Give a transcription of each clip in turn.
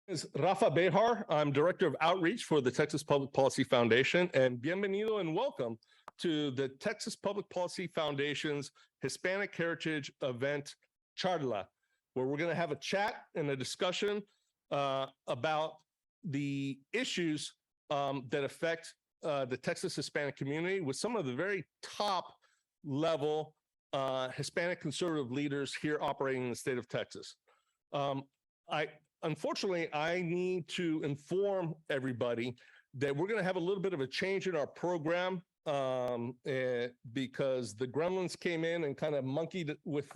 Is Rafa Bejar. I'm Director of Outreach for the Texas Public Policy Foundation, and bienvenido and welcome to the Texas Public Policy Foundation's Hispanic Heritage event, Charla, where we're going to have a chat and a discussion about the issues that affect the Texas Hispanic community with some of the very top level Hispanic conservative leaders here operating in the state of Texas. Unfortunately, I need to inform everybody that we're going to have a little bit of a change in our program because the gremlins came in and kind of monkeyed with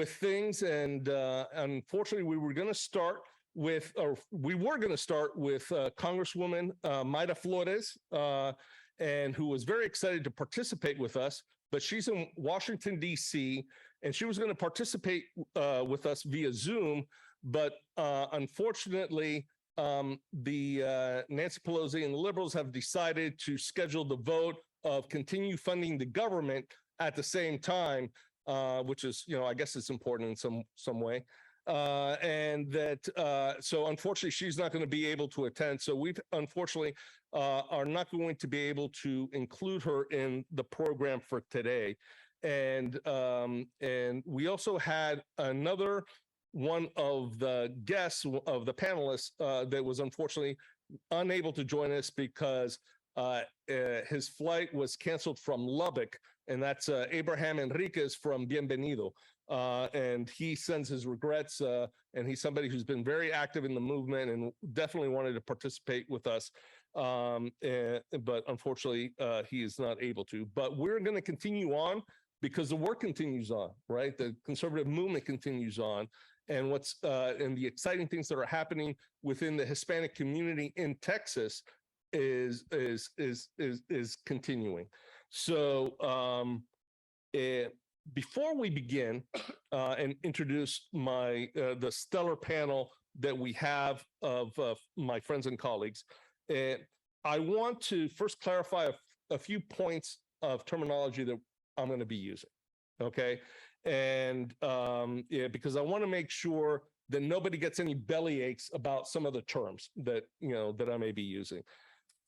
things, and unfortunately, we were going to start with Congresswoman Mayra Flores, and who was very excited to participate with us, but she's in Washington, D.C., and she was going to participate with us via Zoom. But unfortunately, the Nancy Pelosi and the liberals have decided to schedule the vote of continue funding the government at the same time, which is, I guess it's important in some way. And that, so unfortunately, she's not going to be able to attend. So we unfortunately are not going to be able to include her in the program for today. And we also had another one of the guests of the panelists that was unfortunately unable to join us because his flight was canceled from Lubbock, and that's Abraham Enriquez from Bienvenido. And he sends his regrets, and he's somebody who's been very active in the movement and definitely wanted to participate with us. But unfortunately, he is not able to. But we're going to continue on because the work continues on, right? The conservative movement continues on. And and the exciting things that are happening within the Hispanic community in Texas is continuing. So before we begin and introduce the stellar panel that we have of my friends and colleagues, I want to first clarify a few points of terminology that I'm going to be using. Okay. And because I want to make sure that nobody gets any belly aches about some of the terms that I may be using.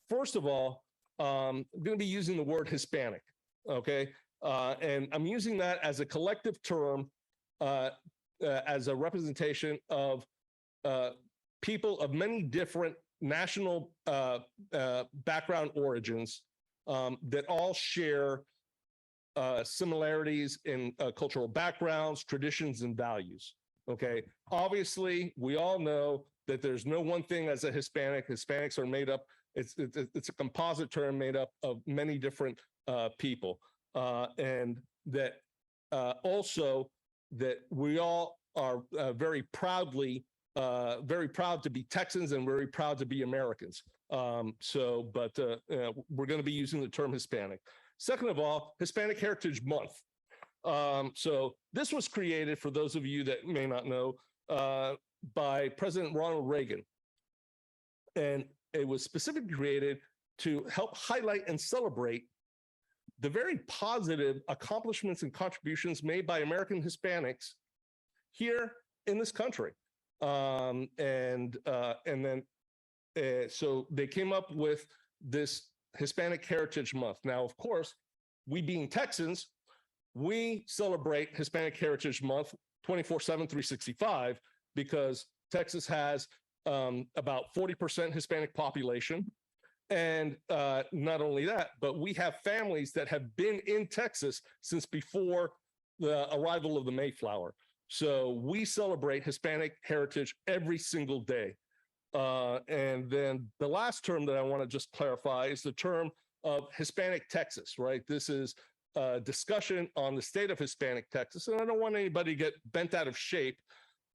First of all, I'm going to be using the word Hispanic, okay? And I'm using that as a collective term, as a representation of people of many different national background origins that all share similarities in cultural backgrounds, traditions, and values. Okay. Obviously, we all know that there's no one thing as a Hispanic. Hispanics are made up. It's a composite term made up of many different people, and that also that we all are very proud to be Texans and very proud to be Americans. But we're going to be using the term Hispanic. Second of all, Hispanic Heritage Month. So this was created, for those of you that may not know, by President Ronald Reagan. And it was specifically created to help highlight and celebrate the very positive accomplishments and contributions made by American Hispanics here in this country. So they came up with this Hispanic Heritage Month. Now, of course, we being Texans, we celebrate Hispanic Heritage Month 24/7, 365, because Texas has about 40% Hispanic population. And not only that, but we have families that have been in Texas since before the arrival of the Mayflower. So we celebrate Hispanic heritage every single day. And then the last term that I want to just clarify is the term of Hispanic Texas, right? This is a discussion on the state of Hispanic Texas, and I don't want anybody to get bent out of shape.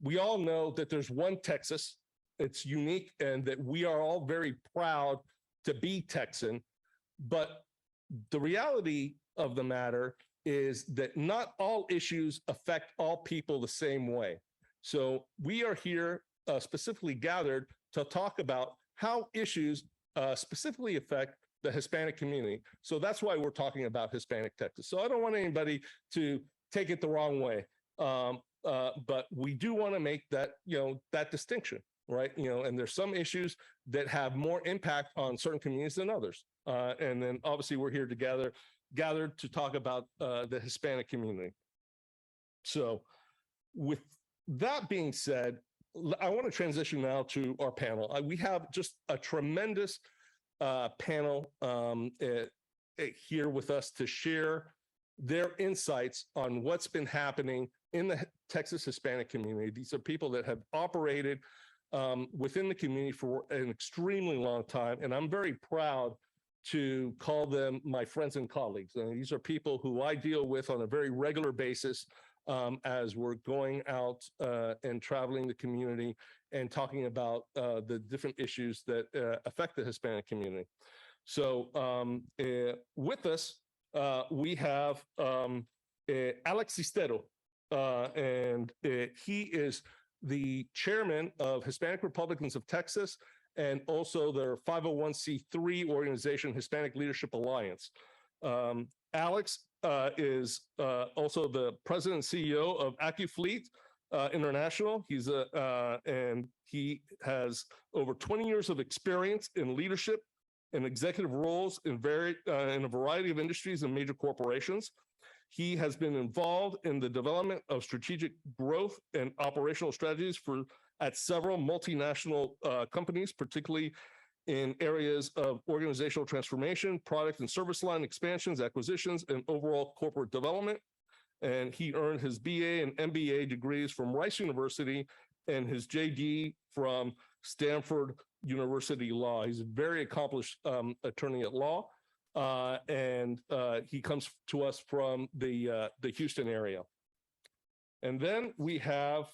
We all know that there's one Texas. It's unique, and that we are all very proud to be Texan. But the reality of the matter is that not all issues affect all people the same way. So we are here specifically gathered to talk about how issues specifically affect the Hispanic community. So that's why we're talking about Hispanic Texas. So I don't want anybody to take it the wrong way. But we do want to make that, that distinction. right? And there's some issues that have more impact on certain communities than others. And then obviously we're here gathered to talk about the Hispanic community. So with that being said, I want to transition now to our panel. We have just a tremendous panel here with us to share their insights on what's been happening in the Texas Hispanic community. These are people that have operated within the community for an extremely long time, and I'm very proud to call them my friends and colleagues. And these are people who I deal with on a very regular basis as we're going out and traveling the community and talking about the different issues that affect the Hispanic community. So with us, we have Alex Cistero, and he is the chairman of Hispanic Republicans of Texas and also their 501c3 organization, Hispanic Leadership Alliance. Alex is also the president and CEO of AccuFleet International. And he has over 20 years of experience in leadership and executive roles in a variety of industries and major corporations. He has been involved in the development of strategic growth and operational strategies at several multinational companies, particularly in areas of organizational transformation, product and service line expansions, acquisitions, and overall corporate development. And he earned his BA and MBA degrees from Rice University and his JD from Stanford University Law. He's a very accomplished attorney at law, and he comes to us from the Houston area. And then we have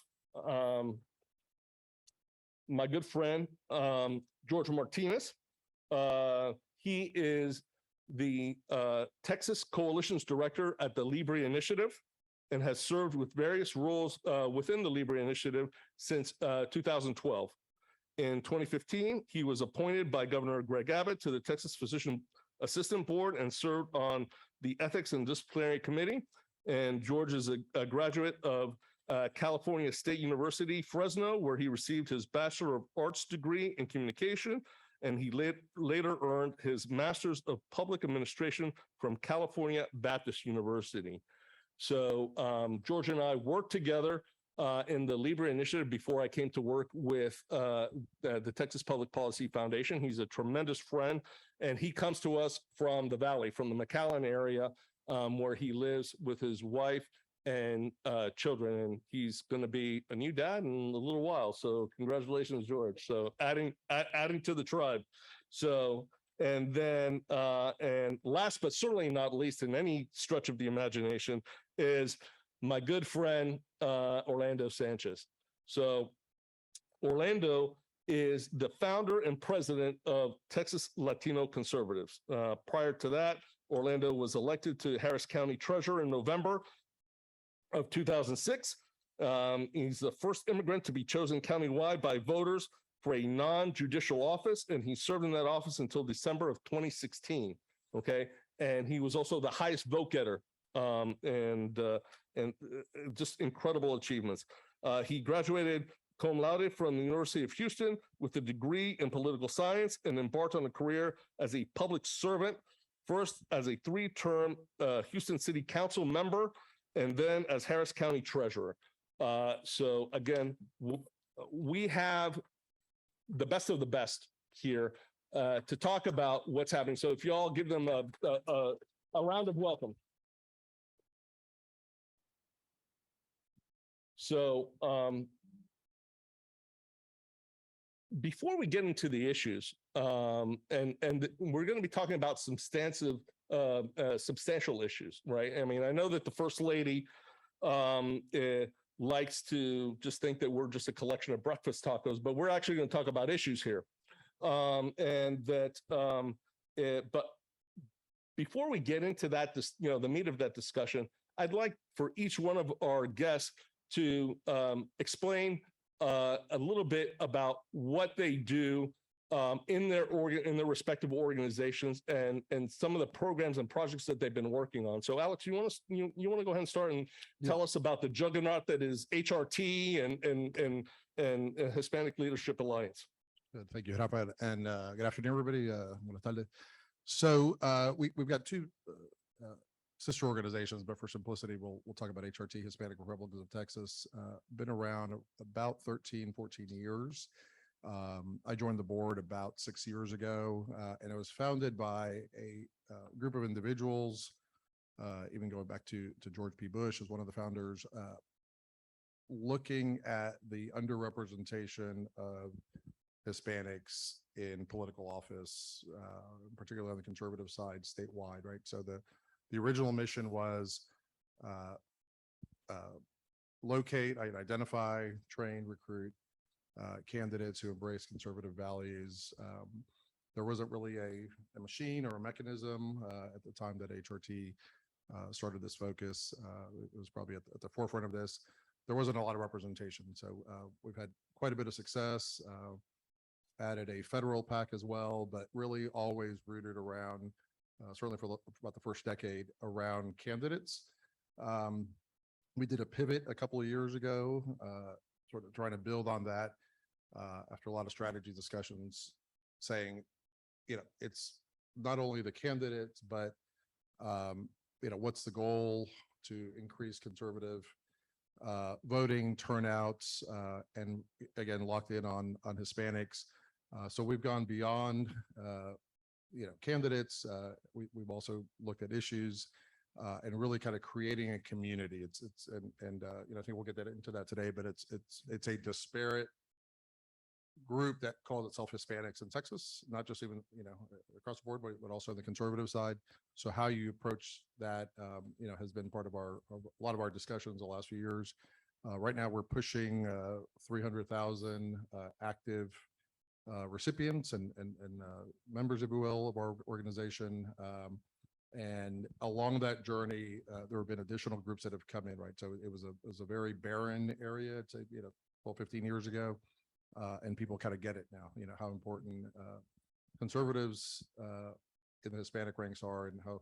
my good friend, Jorge Martinez. He is the Texas Coalition's director at the LIBRE Initiative and has served with various roles within the LIBRE Initiative since 2012. In 2015, he was appointed by Governor Greg Abbott to the Texas Physician Assistant Board and served on the Ethics and Disciplinary Committee. And George is a graduate of California State University, Fresno, where he received his Bachelor of Arts degree in communication, and he later earned his Master's of Public Administration from California Baptist University. So George and I worked together in the LIBRE Initiative before I came to work with the Texas Public Policy Foundation. He's a tremendous friend, and he comes to us from the Valley, from the McAllen area, where he lives with his wife and children, and he's going to be a new dad in a little while. So congratulations, George. So adding to the tribe. So, and then, and last but certainly not least in any stretch of the imagination is my good friend, Orlando Sanchez. So Orlando is the founder and president of Texas Latino Conservatives. Prior to that, Orlando was elected to Harris County Treasurer in November of 2006. He's the first immigrant to be chosen countywide by voters for a non-judicial office, and he served in that office until December of 2016, okay? And he was also the highest vote getter, and just incredible achievements. He graduated cum laude from the University of Houston with a degree in political science and embarked on a career as a public servant, first as a 3-term Houston City Council member, and then as Harris County Treasurer. So again, we have the best of the best here to talk about what's happening. So if you all give them a round of welcome. So before we get into the issues, and we're going to be talking about substantial issues, right? I mean, I know that the First Lady likes to just think that we're just a collection of breakfast tacos, but we're actually going to talk about issues here. But before we get into that, the meat of that discussion, I'd like for each one of our guests to explain a little bit about what they do in their respective organizations and some of the programs and projects that they've been working on. So, Alex, you want to go ahead and start and tell us about the juggernaut that is HRT and Hispanic Leadership Alliance. Good. Thank you, Rafa. And good afternoon, everybody. Buenas tardes. So we've got two sister organizations, but for simplicity, we'll talk about HRT, Hispanic Republicans of Texas. Been around about 13, 14 years. I joined the board about 6 years ago, and it was founded by a group of individuals, even going back to George P. Bush as one of the founders, looking at the underrepresentation of Hispanics in political office, particularly on the conservative side, statewide, right? So the original mission was locate, identify, train, recruit candidates who embrace conservative values. There wasn't really a machine or a mechanism at the time that HRT started this focus. It was probably at the forefront of this. There wasn't a lot of representation. So we've had quite a bit of success, added a federal PAC as well, but really always rooted around, certainly for about the first decade, around candidates. We did a pivot a couple of years ago, sort of trying to build on that after a lot of strategy discussions, saying, it's not only the candidates, but, what's the goal to increase conservative voting turnouts, and again, locked in on Hispanics. So we've gone beyond, candidates. We've also looked at issues and really kind of creating a community. I think we'll get into that today, but it's a disparate group that calls itself Hispanics in Texas, not just even, across the board, but also on the conservative side. So how you approach that, has been part of a lot of our discussions the last few years. Right now we're pushing 300,000 active recipients and members, if you will, of our organization. And along that journey, there have been additional groups that have come in, right? So it was a very barren area, I'd say, 12, 15 years ago. And people kind of get it now, how important conservatives in the Hispanic ranks are, and how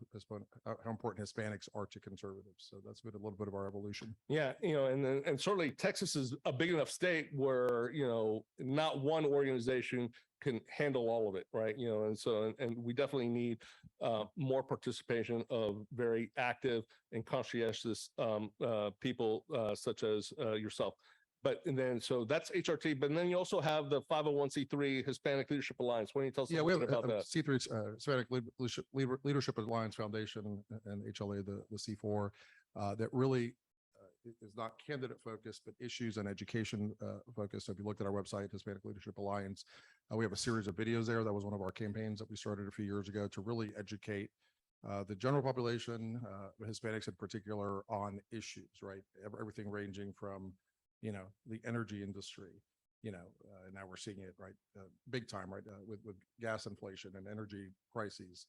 important Hispanics are to conservatives. So that's been a little bit of our evolution. Yeah, and certainly Texas is a big enough state where not one organization can handle all of it, right? And we definitely need more participation of very active and conscientious people such as yourself. So that's HRT, but then you also have the 501c3 Hispanic Leadership Alliance. Why don't you tell us a little bit about that? C3 Hispanic Leadership Alliance Foundation, and HLA, the C4, that really is not candidate focused, but issues and education focused. So if you looked at our website, Hispanic Leadership Alliance, we have a series of videos there. That was one of our campaigns that we started a few years ago to really educate the general population, Hispanics in particular, on issues, right? Everything ranging from the energy industry, and now we're seeing it, right, big time, right, with gas inflation and energy crises,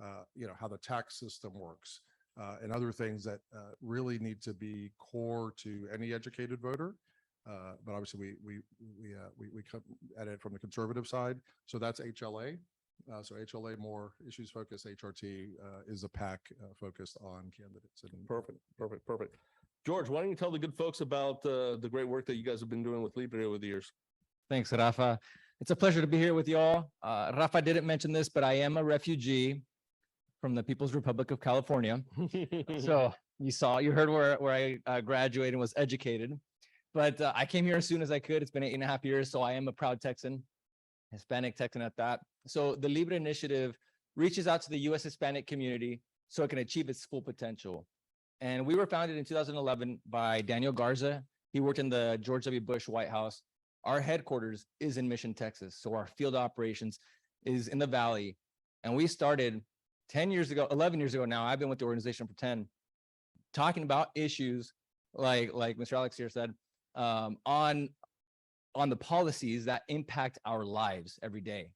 how the tax system works, and other things that really need to be core to any educated voter. But obviously we come at it from the conservative side. So that's HLA. So HLA more issues focused. HRT is a PAC focused on candidates. And perfect. George, why don't you tell the good folks about the great work that you guys have been doing with LIBRE over the years? Thanks, Rafa. It's a pleasure to be here with you all. Rafa didn't mention this, but I am a refugee from the People's Republic of California. So you heard where I graduated and was educated. But I came here as soon as I could. It's been 8.5 years, so I am a proud Texan, Hispanic Texan at that. So the LIBRE initiative reaches out to the U.S. Hispanic community so it can achieve its full potential. And we were founded in 2011 by Daniel Garza. He worked in the George W. Bush White House. Our headquarters is in Mission, Texas. So our field operations is in the Valley. And we started 11 years ago now. I've been with the organization for 10, talking about issues like Mr. Alex here said, on the policies that impact our lives every day.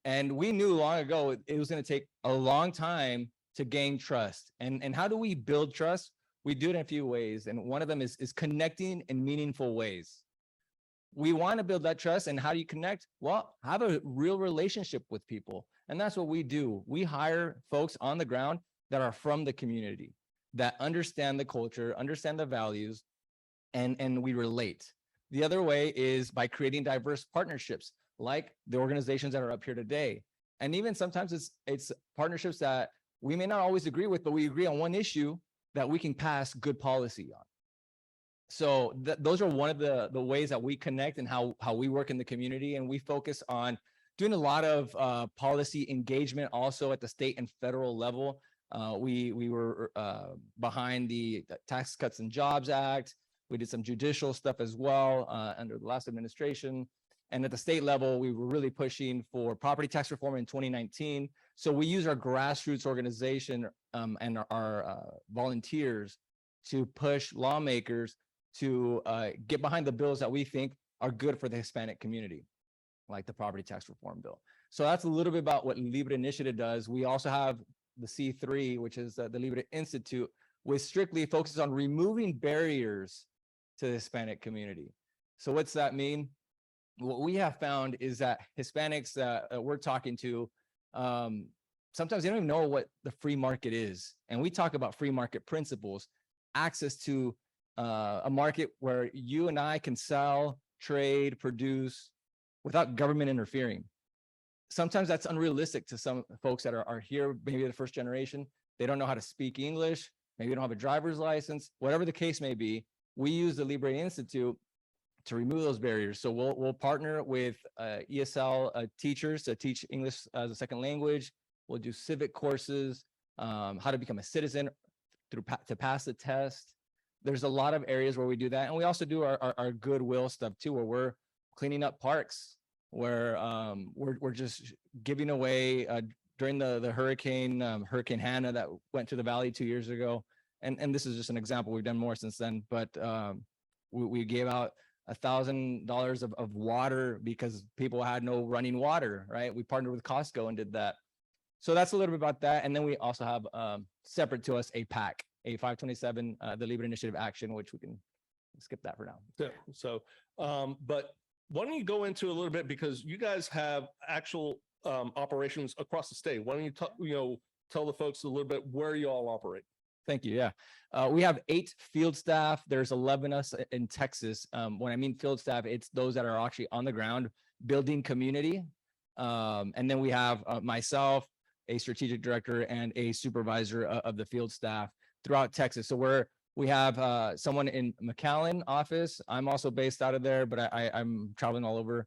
And we knew long ago it was going to take a long time to gain trust. And how do we build trust? We do it in a few ways. And one of them is connecting in meaningful ways. We want to build that trust. And how do you connect? Well, have a real relationship with people. And that's what we do. We hire folks on the ground that are from the community, that understand the culture, understand the values, and we relate. The other way is by creating diverse partnerships, like the organizations that are up here today. And even sometimes it's partnerships that we may not always agree with, but we agree on one issue that we can pass good policy on. So those are one of the ways that we connect and how we work in the community. And we focus on doing a lot of policy engagement also at the state and federal level. We were behind the Tax Cuts and Jobs Act. We did some judicial stuff as well under the last administration. And at the state level, we were really pushing for property tax reform in 2019. So we use our grassroots organization and our volunteers to push lawmakers to get behind the bills that we think are good for the Hispanic community, like the property tax reform bill. So that's a little bit about what LIBRE Initiative does. We also have the C3, which is the LIBRE Institute, which strictly focuses on removing barriers to the Hispanic community. So what's that mean? What we have found is that Hispanics that we're talking to, sometimes they don't even know what the free market is. And we talk about free market principles, access to a market where you and I can sell, trade, produce without government interfering. Sometimes that's unrealistic to some folks that are here, maybe the first generation. They don't know how to speak English, maybe they don't have a driver's license, whatever the case may be. We use the LIBRE Institute to remove those barriers. So we'll partner with ESL teachers to teach English as a second language. We'll do civic courses, how to become a citizen to pass the test. There's a lot of areas where we do that. And we also do our goodwill stuff too, where we're cleaning up parks, where we're just giving away during the hurricane, Hurricane Hannah that went to the valley 2 years ago. And this is just an example. We've done more since then, but we gave out $1,000 of water because people had no running water, right? We partnered with Costco and did that. So that's a little bit about that. And then we also have separate to us a PAC, a 527, the LIBRE Initiative Action, which we can skip that for now. Yeah. So, but why don't you go into a little bit, because you guys have actual operations across the state. Why don't you tell the folks a little bit where you all operate? Thank you. Yeah. We have 8 field staff. There's 11 us in Texas. When I mean field staff, it's those that are actually on the ground building community. And then we have myself, a strategic director, and a supervisor of the field staff throughout Texas. So we have someone in McAllen office. I'm also based out of there, but I'm traveling all over.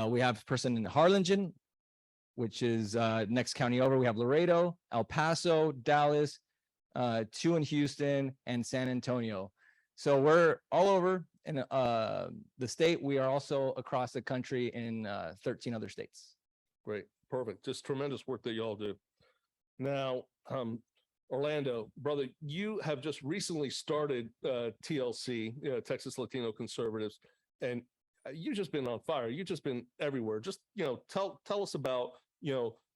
We have a person in Harlingen, which is next county over. We have Laredo, El Paso, Dallas, 2 in Houston, and San Antonio. So we're all over in the state. We are also across the country in 13 other states. Great. Perfect. Just tremendous work that you all do. Now, Orlando, brother, you have just recently started TLC, Texas Latino Conservatives, and you've just been on fire. You've just been everywhere. Just, tell us about,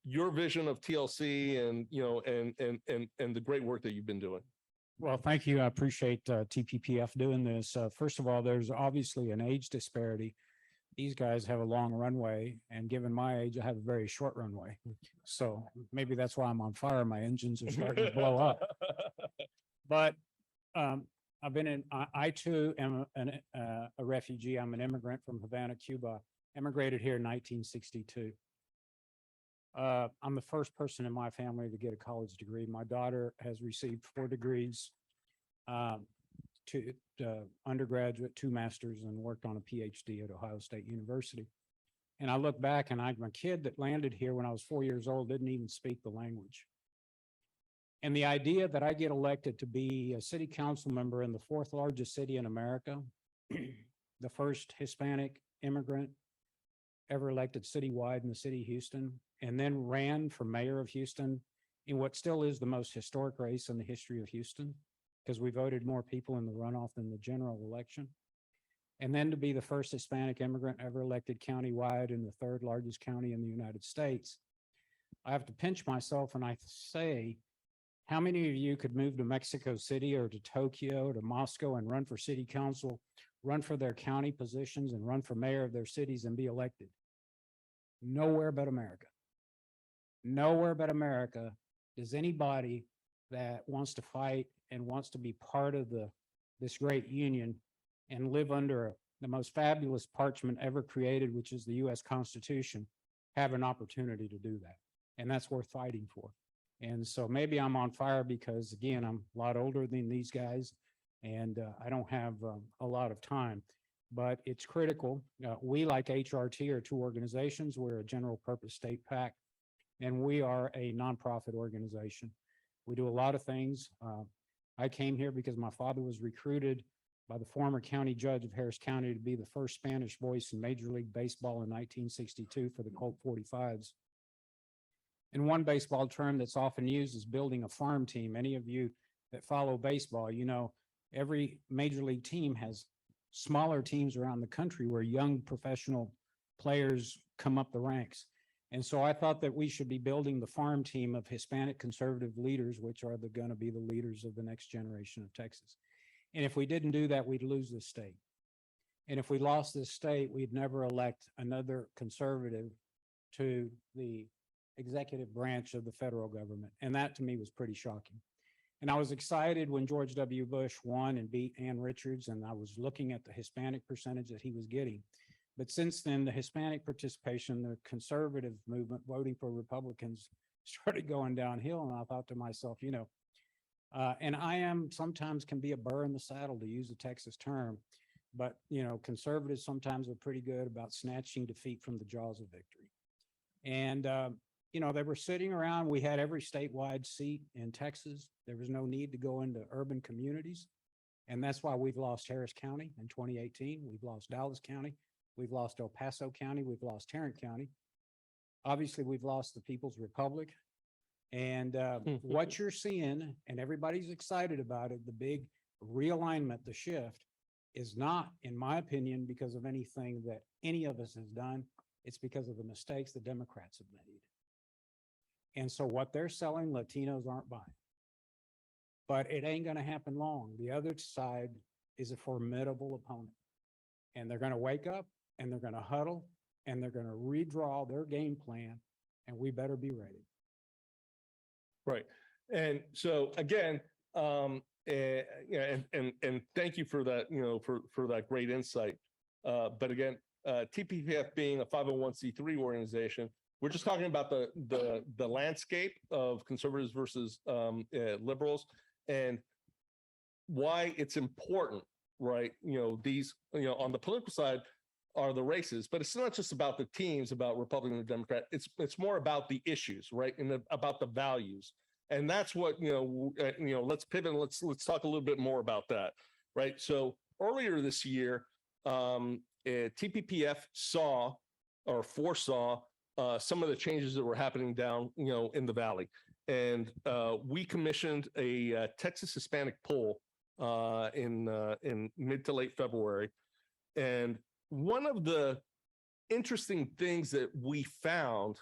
your vision of TLC and the great work that you've been doing. Well, thank you. I appreciate TPPF doing this. First of all, there's obviously an age disparity. These guys have a long runway, and given my age, I have a very short runway. So maybe that's why I'm on fire. My engines are starting to blow up. But I've been I too am a refugee. I'm an immigrant from Havana, Cuba. Immigrated here in 1962. I'm the first person in my family to get a college degree. My daughter has received 4 degrees, 2 undergraduate, 2 masters, and worked on a PhD at Ohio State University. And I look back, and I'm a kid that landed here when I was 4 years old, didn't even speak the language. And the idea that I get elected to be a city council member in the 4th largest city in America, the first Hispanic immigrant ever elected citywide in the city of Houston, and then ran for mayor of Houston in what still is the most historic race in the history of Houston, because we voted more people in the runoff than the general election. And then to be the first Hispanic immigrant ever elected countywide in the 3rd largest county in the United States. I have to pinch myself and I say, how many of you could move to Mexico City or to Tokyo or to Moscow and run for city council, run for their county positions, and run for mayor of their cities and be elected? Nowhere but America. Nowhere but America does anybody that wants to fight and wants to be part of this great union and live under the most fabulous parchment ever created, which is the US Constitution, have an opportunity to do that. And that's worth fighting for. And so maybe I'm on fire because, again, I'm a lot older than these guys and I don't have a lot of time, but it's critical. We, like HRT, are two organizations. We're a general purpose state PAC, and we are a nonprofit organization. We do a lot of things. I came here because my father was recruited by the former county judge of Harris County to be the first Spanish voice in Major League Baseball in 1962 for the Colt 45s. And one baseball term that's often used is building a farm team. Any of you that follow baseball, you know, every major league team has smaller teams around the country where young professional players come up the ranks. And so I thought that we should be building the farm team of Hispanic conservative leaders, which are going to be the leaders of the next generation of Texas. And if we didn't do that, we'd lose this state. And if we lost this state, we'd never elect another conservative to the executive branch of the federal government. And that to me was pretty shocking. And I was excited when George W. Bush won and beat Ann Richards, and I was looking at the Hispanic percentage that he was getting. But since then, the Hispanic participation, the conservative movement voting for Republicans started going downhill. And I thought to myself, you know, and I am sometimes can be a burr in the saddle, to use a Texas term, but, you know, conservatives sometimes are pretty good about snatching defeat from the jaws of victory. And, you know, they were sitting around. We had every statewide seat in Texas. There was no need to go into urban communities. And that's why we've lost Harris County in 2018. We've lost Dallas County. We've lost El Paso County. We've lost Tarrant County. Obviously, we've lost the People's Republic. And what you're seeing, and everybody's excited about it, the big realignment, the shift, is not, in my opinion, because of anything that any of us has done. It's because of the mistakes the Democrats have made. And so what they're selling, Latinos aren't buying. But it ain't going to happen long. The other side is a formidable opponent. And they're going to wake up and they're going to huddle and they're going to redraw their game plan. And we better be ready. Right. And so again, and thank you for that, you know, for that great insight. But again, TPPF being a 501c3 organization, we're just talking about the landscape of conservatives versus liberals and why it's important, right? You know, these, you know, on the political side are the races, but it's not just about the teams, about Republican and Democrat. It's more about the issues, right? And about the values. And that's what, you know, let's pivot and let's talk a little bit more about that, right? So earlier this year, TPPF saw or foresaw some of the changes that were happening down, you know, in the Valley. And we commissioned a Texas Hispanic poll in mid to late February. And one of the interesting things that we found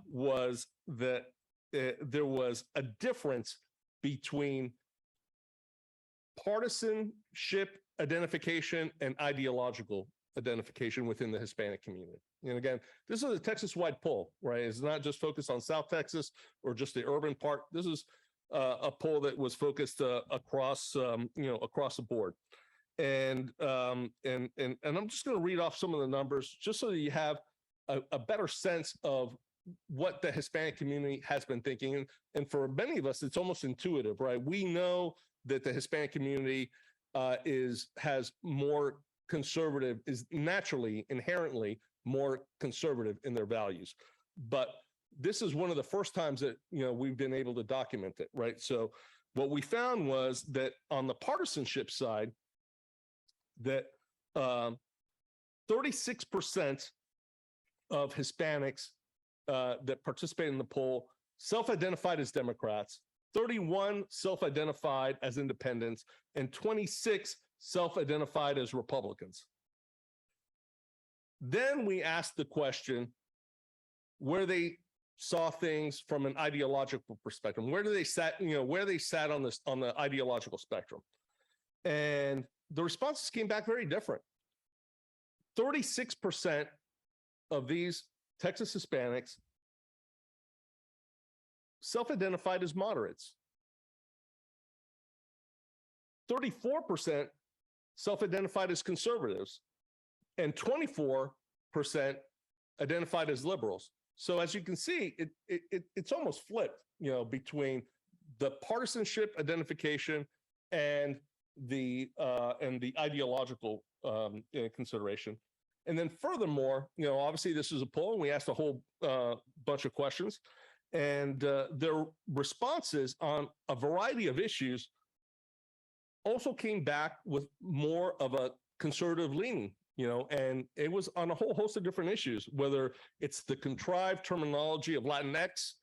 was that there was a difference between partisanship identification and ideological identification within the Hispanic community. And again, this is a Texas-wide poll, right? It's not just focused on South Texas or just the urban part. This is a poll that was focused across, you know, across the board. And I'm just going to read off some of the numbers just so that you have a better sense of what the Hispanic community has been thinking. And for many of us, it's almost intuitive, right? We know that the Hispanic community has more conservative, is naturally, inherently more conservative in their values. But this is one of the first times that, you know, we've been able to document it, right? So what we found was that on the partisanship side, that 36% of Hispanics that participated in the poll self-identified as Democrats, 31 self-identified as independents, and 26 self-identified as Republicans. Then we asked the question where they saw things from an ideological perspective. Where do they sat, you know, where they sat on this, on the ideological spectrum. And the responses came back very different. 36% of these Texas Hispanics self-identified as moderates. 34% self-identified as conservatives, and 24% identified as liberals. So as you can see, it's almost flipped, between the partisanship identification and the ideological consideration. And then furthermore, obviously this is a poll, and we asked a whole bunch of questions, and their responses on a variety of issues also came back with more of a conservative leaning, and it was on a whole host of different issues, whether it's the contrived terminology of Latinx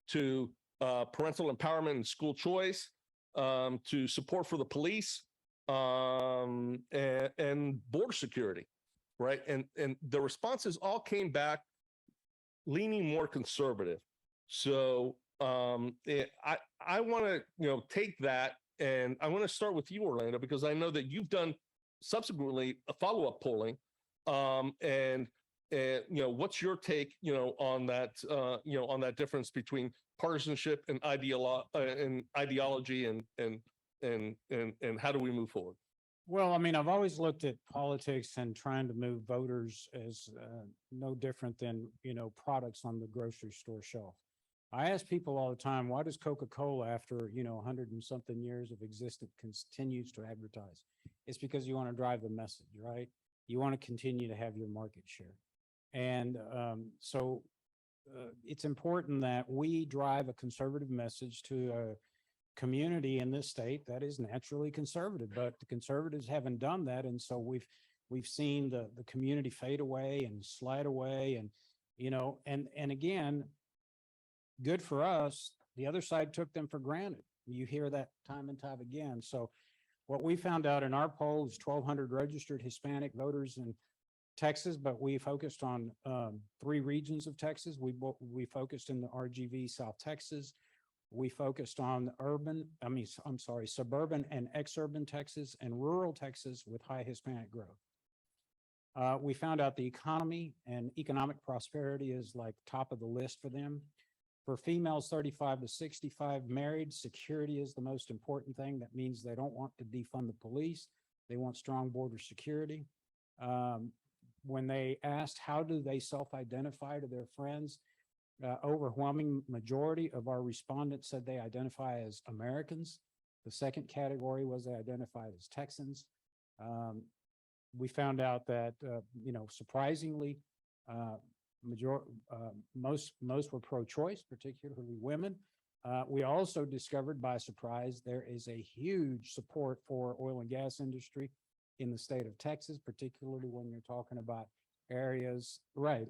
to parental empowerment and school choice, to support for the police, and border security, right? And the responses all came back leaning more conservative. So I want to, take that, and I want to start with you, Orlando, because I know that you've done subsequently a follow-up polling, and what's your take, on that, on that difference between partisanship and ideology, and how do we move forward? Well, I mean, I've always looked at politics and trying to move voters as no different than, products on the grocery store shelf. I ask people all the time, why does Coca-Cola, after, 100 and something years of existence, continues to advertise? It's because you want to drive the message, right? You want to continue to have your market share. And so it's important that we drive a conservative message to a community in this state that is naturally conservative, but the conservatives haven't done that. And so we've seen the community fade away and slide away, and, and again, good for us. The other side took them for granted. You hear that time and time again. So what we found out in our poll is 1,200 registered Hispanic voters in Texas, but we focused on 3 regions of Texas. We focused in the RGV South Texas. We focused on suburban and exurban Texas and rural Texas with high Hispanic growth. We found out the economy and economic prosperity is like top of the list for them. For females 35 to 65 married, security is the most important thing. That means they don't want to defund the police. They want strong border security. When they asked how do they self-identify to their friends, overwhelming majority of our respondents said they identify as Americans. The second category was they identified as Texans. We found out that, surprisingly, most were pro-choice, particularly women. We also discovered by surprise there is a huge support for oil and gas industry in the state of Texas, particularly when you're talking about areas, right,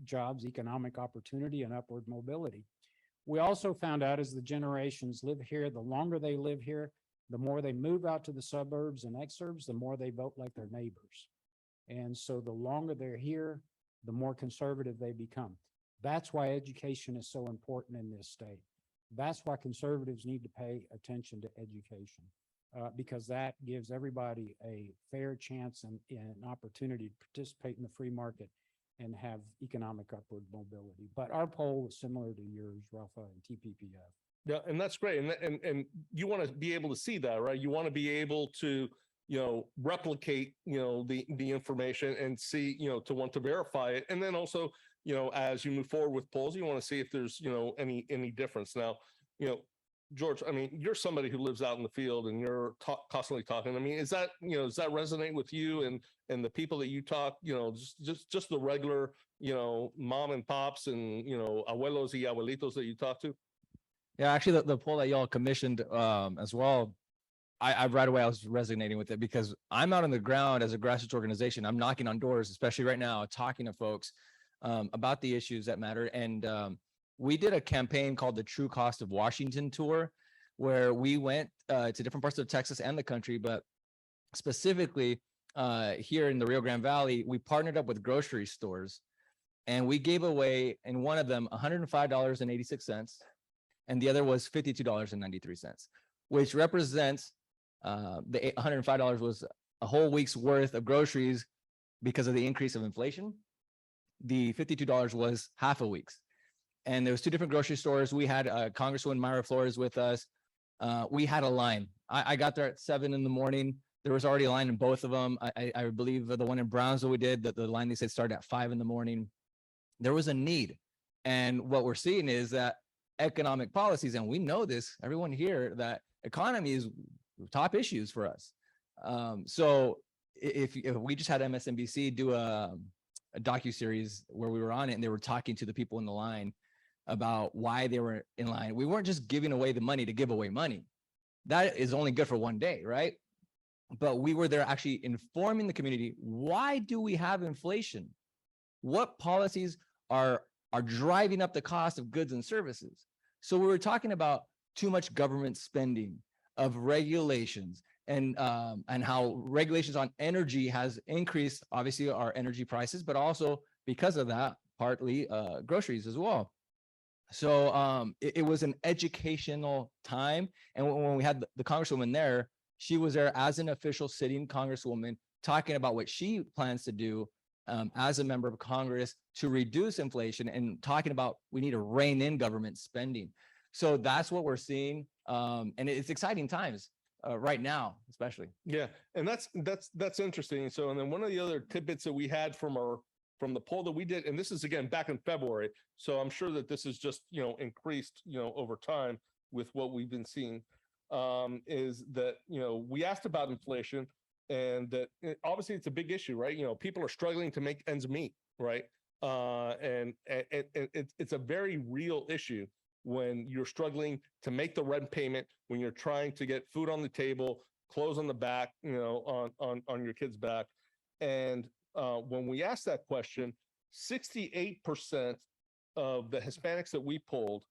jobs, economic opportunity, and upward mobility. We also found out as the generations live here, the longer they live here, the more they move out to the suburbs and exurbs, the more they vote like their neighbors. And so the longer they're here, the more conservative they become. That's why education is so important in this state. That's why conservatives need to pay attention to education, because that gives everybody a fair chance and an opportunity to participate in the free market and have economic upward mobility. But our poll was similar to yours, Rafa, and TPPF. Yeah, and that's great. And you want to be able to see that, right? You want to be able to, replicate, the information and see, to want to verify it. And then also, as you move forward with polls, you want to see if there's, any difference. Now, George, I mean, you're somebody who lives out in the field and you're constantly talking. I mean, does that resonate with you and the people that you talk, just the regular, mom and pops and, abuelos y abuelitos that you talk to? Yeah, actually, the poll that y'all commissioned as well, I right away I was resonating with it because I'm out on the ground as a grassroots organization. I'm knocking on doors, especially right now, talking to folks about the issues that matter. And we did a campaign called the True Cost of Washington Tour, where we went to different parts of Texas and the country, but specifically here in the Rio Grande Valley, we partnered up with grocery stores, and we gave away in one of them $105.86, and the other was $52.93, which represents the $105 was a whole week's worth of groceries because of the increase of inflation. The $52 was half a week's. And there was 2 different grocery stores. We had Congresswoman Myra Flores with us. We had a line. I got there at 7 in the morning. There was already a line in both of them. I believe the one in Brownsville we did, the line they said started at 5 a.m. There was a need. And what we're seeing is that economic policies, and we know this, everyone here, that economy is top issues for us. So if we just had MSNBC do a docuseries where we were on it and they were talking to the people in the line about why they were in line. We weren't just giving away the money to give away money. That is only good for one day, right? But we were there actually informing the community, why do we have inflation? What policies are driving up the cost of goods and services? So we were talking about too much government spending, of regulations, and how regulations on energy has increased, obviously, our energy prices, but also because of that, partly groceries as well. So it was an educational time. And when we had the Congresswoman there, she was there as an official sitting Congresswoman talking about what she plans to do as a member of Congress to reduce inflation, and talking about we need to rein in government spending. So that's what we're seeing. And it's exciting times right now, especially. Yeah, and that's interesting. So, and then one of the other tidbits that we had from the poll that we did, and this is again back in February, so I'm sure that this is just increased over time with what we've been seeing, is that we asked about inflation, and that obviously it's a big issue, right? People are struggling to make ends meet, right? And it's a very real issue when you're struggling to make the rent payment, when you're trying to get food on the table, clothes on the back, on your kid's back. And when we asked that question, 68% of the Hispanics that we polled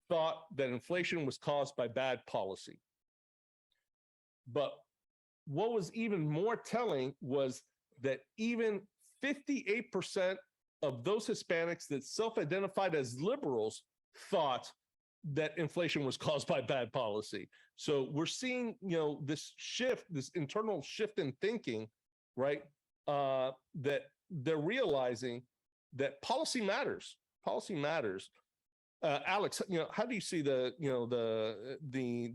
thought that inflation was caused by bad policy. But what was even more telling was that even 58% of those Hispanics that self-identified as liberals thought that inflation was caused by bad policy. So we're seeing, this shift, this internal shift in thinking, right? That they're realizing that policy matters. Policy matters. Alex, how do you see the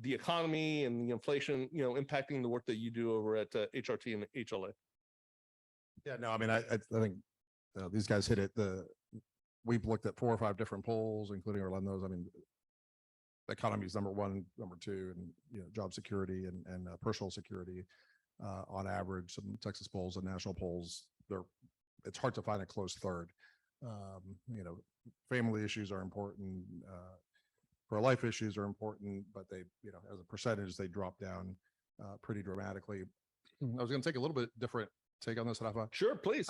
economy and the inflation, impacting the work that you do over at HRT and HLA? Yeah, no, I mean, I think these guys hit it. We've looked at 4 or 5 different polls, including Orlando's. I mean, the economy is number 1, number 2, and job security and personal security on average. Some Texas polls and national polls, it's hard to find a close third. Family issues are important. Pro-life issues are important, but they, as a percentage, they drop down pretty dramatically. I was going to take a little bit different take on this, Rafa. Sure, please.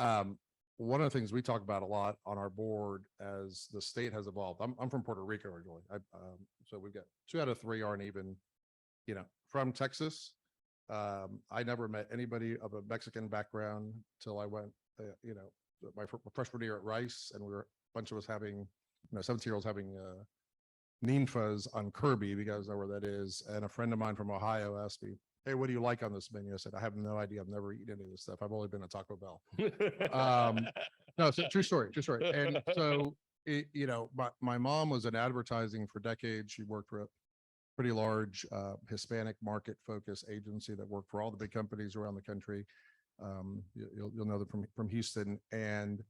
One of the things we talk about a lot on our board as the state has evolved. I'm from Puerto Rico originally, so we've got 2 out of 3 aren't even, from Texas. I never met anybody of a Mexican background till I went, my freshman year at Rice, and we were a bunch of us having, 17-year-olds having ninfas on Kirby, because I know where that is. And a friend of mine from Ohio asked me, "Hey, what do you like on this menu?" I said, "I have no idea. I've never eaten any of this stuff. I've only been to Taco Bell." No, it's a true story. And so, my mom was in advertising for decades. She worked for a pretty large Hispanic market focus agency that worked for all the big companies around the country. You'll know them from Houston. And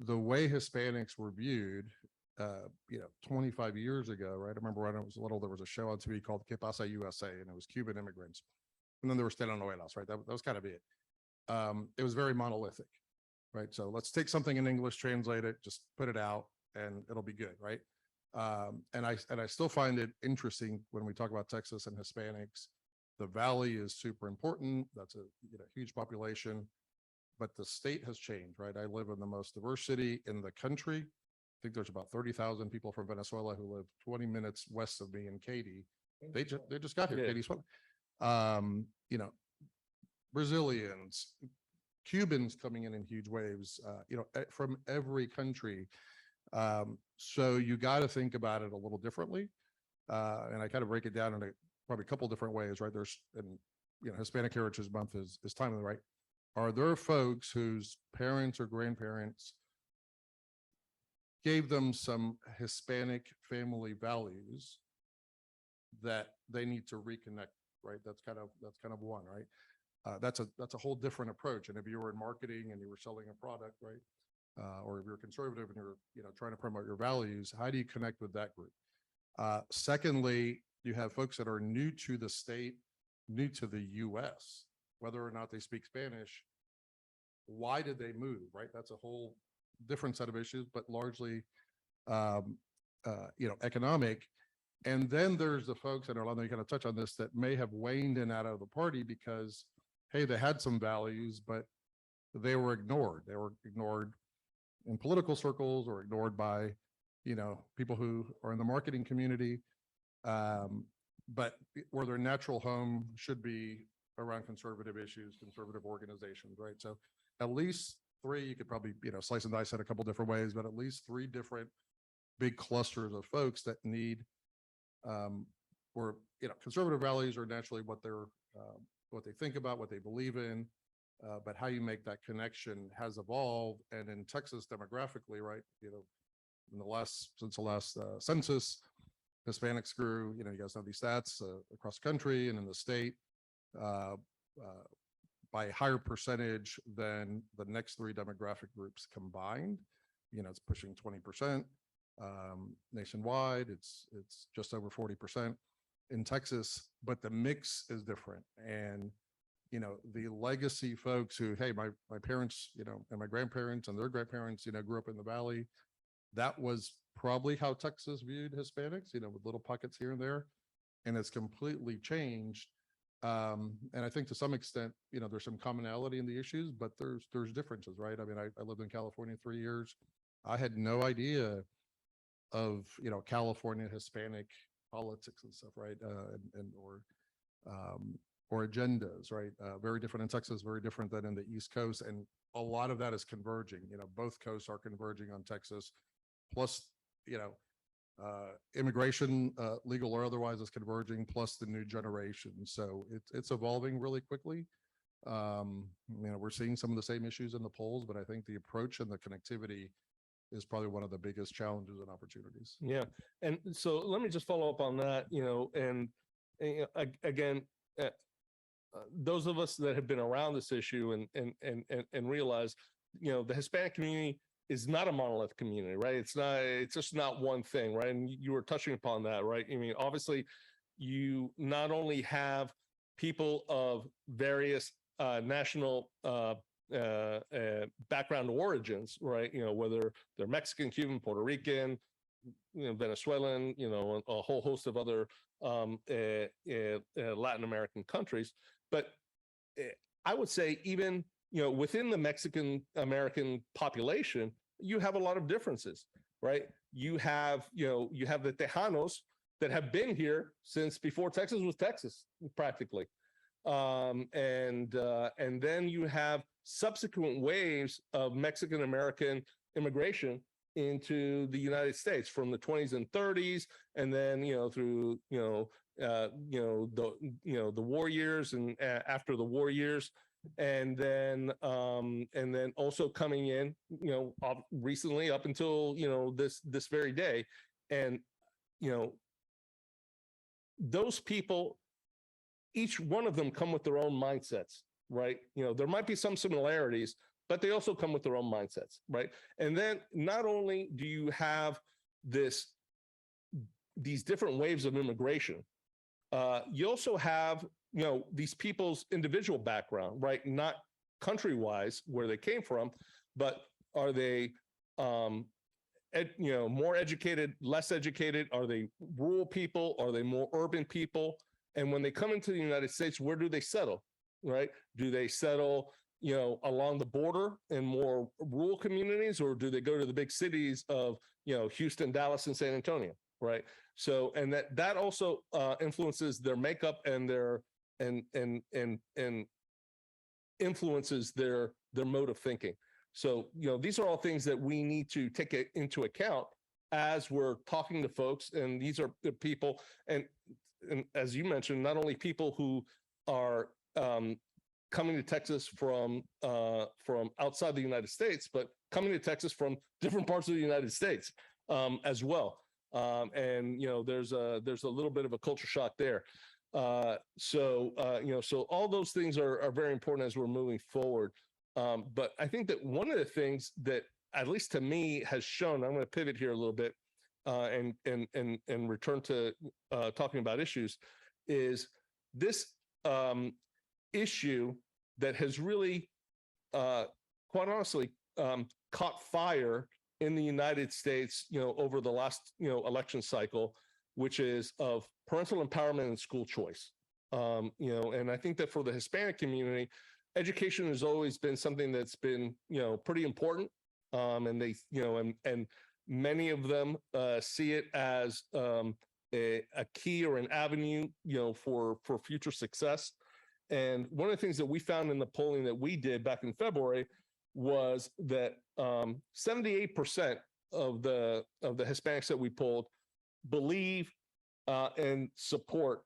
the way Hispanics were viewed, 25 years ago, right? I remember when I was little, there was a show on TV called Que Pasa USA, and it was Cuban immigrants. And then there were telenovelas, right? That was kind of it. It was very monolithic, right? So let's take something in English, translate it, just put it out, and it'll be good, right? And I still find it interesting when we talk about Texas and Hispanics. The Valley is super important. That's a huge population, but the state has changed, right? I live in the most diverse city in the country. I think there's about 30,000 people from Venezuela who live 20 minutes west of me in Katy. They just got here. Yeah. Katie's one. Brazilians, Cubans coming in huge waves, from every country. So you got to think about it a little differently. And I kind of break it down into probably a couple of different ways, right? There's, Hispanic Heritage Month is timely, right? Are there folks whose parents or grandparents gave them some Hispanic family values that they need to reconnect, right? That's kind of one, right? That's a whole different approach. And if you were in marketing and you were selling a product, right? Or if you're conservative and you're, trying to promote your values, how do you connect with that group? Secondly, you have folks that are new to the state, new to the US, whether or not they speak Spanish. Why did they move, right? That's a whole different set of issues, but largely, economic. And then there's the folks, and Orlando, you kind of touch on this, that may have waned in out of the party because, hey, they had some values, but they were ignored. They were ignored in political circles or ignored by, people who are in the marketing community. But where their natural home should be around conservative issues, conservative organizations, right? So at least three, you could probably, slice and dice it a couple different ways, but at least three different big clusters of folks that need, or, conservative values are naturally what they think about, what they believe in, but how you make that connection has evolved. And in Texas demographically, right, since the last census, Hispanics grew, you guys know these stats across the country and in the state by a higher percentage than the next three demographic groups combined. It's pushing 20%. Nationwide, it's just over 40% in Texas, but the mix is different. And, the legacy folks who, hey, my parents, and my grandparents and their grandparents, grew up in the Valley. That was probably how Texas viewed Hispanics, with little pockets here and there. And it's completely changed. And I think to some extent, there's some commonality in the issues, but there's differences, right? I mean, I lived in California 3 years. I had no idea of, California Hispanic politics and stuff, right? Or agendas, right? Very different in Texas, very different than in the East Coast. And a lot of that is converging. Both coasts are converging on Texas. Plus, immigration, legal or otherwise, is converging, plus the new generation. So it's evolving really quickly. We're seeing some of the same issues in the polls, but I think the approach and the connectivity is probably one of the biggest challenges and opportunities. Yeah. And so let me just follow up on that, again, those of us that have been around this issue and realize, the Hispanic community is not a monolith community, right? It's just not one thing, right? And you were touching upon that, right? I mean, obviously you not only have people of various national background origins, right? Whether they're Mexican, Cuban, Puerto Rican, Venezuelan, a whole host of other Latin American countries. But I would say even, within the Mexican American population, you have a lot of differences, right? You have the Tejanos that have been here since before Texas was Texas, practically. And then you have subsequent waves of Mexican American immigration into the United States from the 20s and 30s, and then through the war years and after the war years, and then also coming in recently up until this very day. And those people, each one of them come with their own mindsets, right? There might be some similarities, but they also come with their own mindsets, right? And then not only do you have these different waves of immigration, you also have, these people's individual background, right? Not country-wise where they came from, but are they, more educated, less educated? Are they rural people? Are they more urban people? And when they come into the United States, where do they settle, right? Do they settle, along the border in more rural communities, or do they go to the big cities of, Houston, Dallas, and San Antonio, right? So, and that also influences their makeup and their and influences their mode of thinking. So, these are all things that we need to take into account as we're talking to folks. And these are the people, and as you mentioned, not only people who are coming to Texas from outside the United States, but coming to Texas from different parts of the United States as well. And there's a little bit of a culture shock there. So all those things are very important as we're moving forward. But I think that one of the things that, at least to me, has shown, I'm going to pivot here a little bit and return to talking about issues, is this issue that has really, quite honestly, caught fire in the United States, over the last, election cycle, which is of parental empowerment and school choice. And I think that for the Hispanic community, education has always been something that's been, pretty important. And they, and many of them see it as a key or an avenue, for future success. And one of the things that we found in the polling that we did back in February was that 78% of the Hispanics that we polled believe and support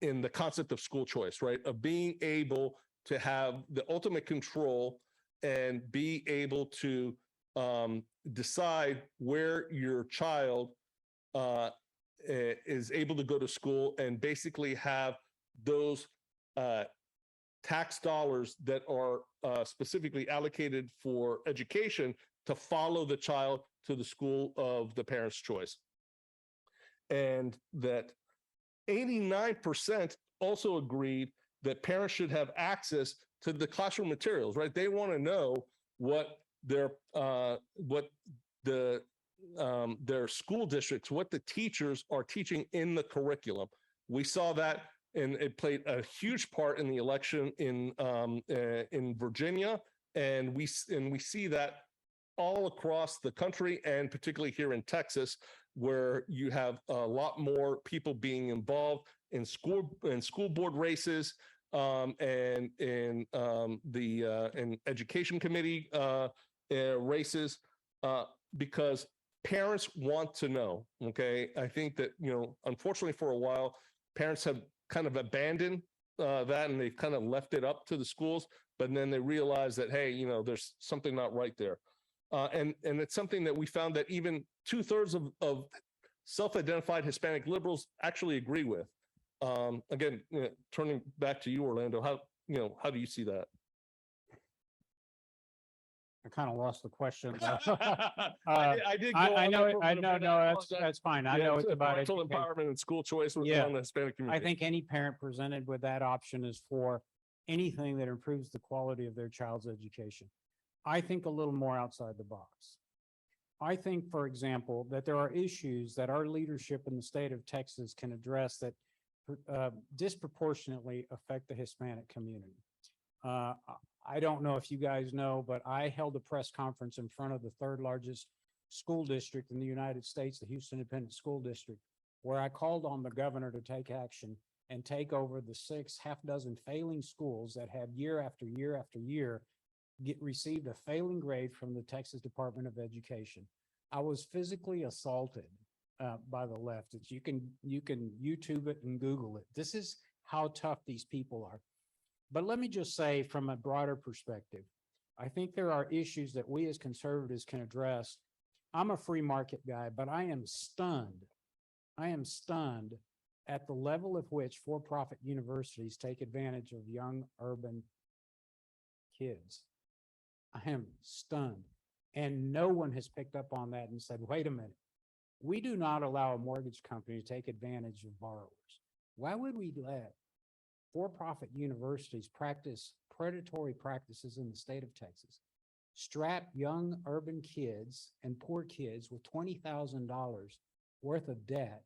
in the concept of school choice, right? Of being able to have the ultimate control and be able to decide where your child is able to go to school, and basically have those tax dollars that are specifically allocated for education to follow the child to the school of the parent's choice. And that 89% also agreed that parents should have access to the classroom materials, right? They want to know what their school districts, what the teachers are teaching in the curriculum. We saw that, and it played a huge part in the election in Virginia, and we see that all across the country, and particularly here in Texas, where you have a lot more people being involved in school board races, and in education committee races, because parents want to know. Okay, I think that, unfortunately, for a while, parents have kind of abandoned that, and they've kind of left it up to the schools. But then they realize that, hey, there's something not right there. And it's something that we found that even 2/3 of self-identified Hispanic liberals actually agree with. Again, turning back to you, Orlando, how do you see that? I kind of lost the question. I did. I know, no, that's fine. I know it's about parental education. empowerment and school choice on Yeah. the Hispanic I community. think any parent presented with that option is for anything that improves the quality of their child's education. I think a little more outside the box. I think, for example, that there are issues that our leadership in the state of Texas can address that disproportionately affect the Hispanic community. I don't know if you guys know, but I held a press conference in front of the third largest school district in the United States, the Houston Independent School District, where I called on the governor to take action and take over the half dozen failing schools that had year after year after year received a failing grade from the Texas Department of Education. I was physically assaulted by the left. You can YouTube it and Google it. This is how tough these people are. But let me just say, from a broader perspective, I think there are issues that we as conservatives can address. I'm a free market guy, but I am stunned. I am stunned at the level at which for-profit universities take advantage of young urban kids. I am stunned. And no one has picked up on that and said, wait a minute, we do not allow a mortgage company to take advantage of borrowers. Why would we let for-profit universities practice predatory practices in the state of Texas, strap young urban kids and poor kids with $20,000 worth of debt,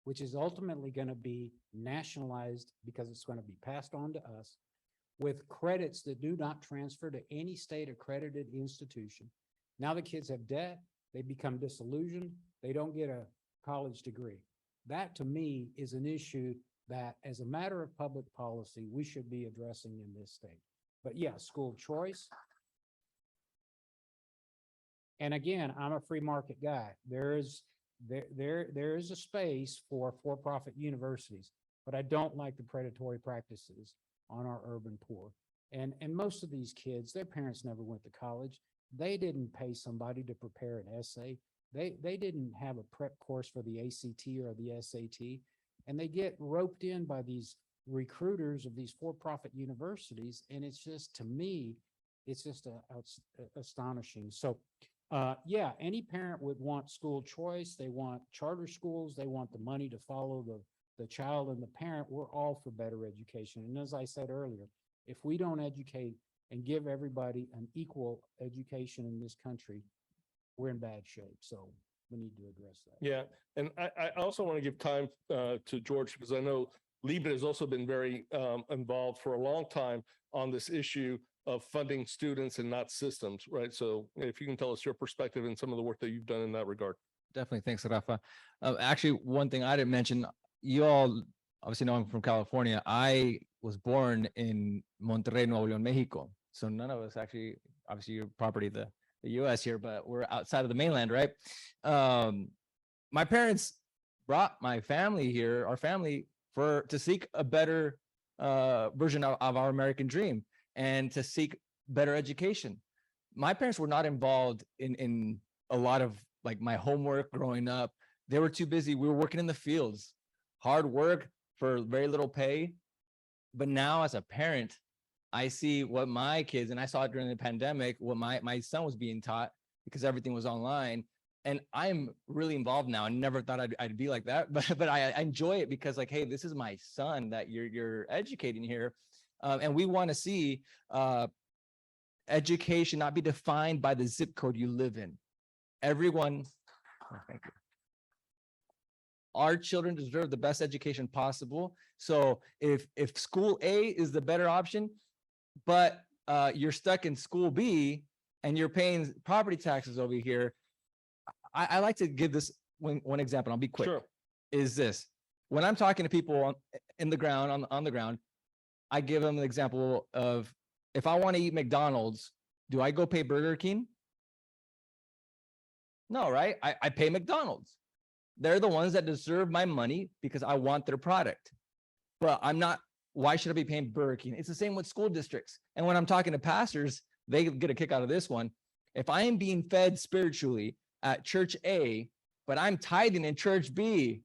which is ultimately going to be nationalized because it's going to be passed on to us, with credits that do not transfer to any state accredited institution. Now the kids have debt, they become disillusioned, they don't get a college degree. That, to me, is an issue that, as a matter of public policy, we should be addressing in this state. But yeah, school choice. And again, I'm a free market guy. There is a space for for-profit universities, but I don't like the predatory practices on our urban poor. And most of these kids, their parents never went to college. They didn't pay somebody to prepare an essay. They didn't have a prep course for the ACT or the SAT. and they get roped in by these recruiters of these for-profit universities. And it's just, to me, it's just astonishing. So, yeah, any parent would want school choice. They want charter schools. They want the money to follow the child and the parent. We're all for better education. And as I said earlier, if we don't educate and give everybody an equal education in this country, we're in bad shape. So we need to address that. Yeah, and I also want to give time to George, because I know LIBRE has also been very involved for a long time on this issue of funding students and not systems, right? So if you can tell us your perspective and some of the work that you've done in that regard. Definitely. Thanks, Rafa. Actually, one thing I didn't mention, you all obviously know I'm from California. I was born in Monterrey, Nuevo León, Mexico. So none of us actually, obviously you're property of the US here, but we're outside of the mainland, right? My parents brought my family here, our family, to seek a better version of our American dream and to seek better education. My parents were not involved in a lot of like my homework growing up. They were too busy. We were working in the fields, hard work for very little pay. But now as a parent, I see what my kids, and I saw it during the pandemic, what my son was being taught because everything was online. And I'm really involved now. I never thought I'd be like that, but I enjoy it because like, hey, this is my son that you're educating here. And we want to see education not be defined by the zip code you live in. Everyone, thank you. Our children deserve the best education possible. So if school A is the better option, but you're stuck in school B and you're paying property taxes over here, I like to give this one example. I'll be quick. Sure. Is this when I'm talking to people on the ground, I give them an example of if I want to eat McDonald's, do I go pay Burger King? No, right? I pay McDonald's. They're the ones that deserve my money because I want their product. But I'm not, why should I be paying Burger King? It's the same with school districts. And when I'm talking to pastors, they get a kick out of this one. If I am being fed spiritually at church A, but I'm tithing in church B,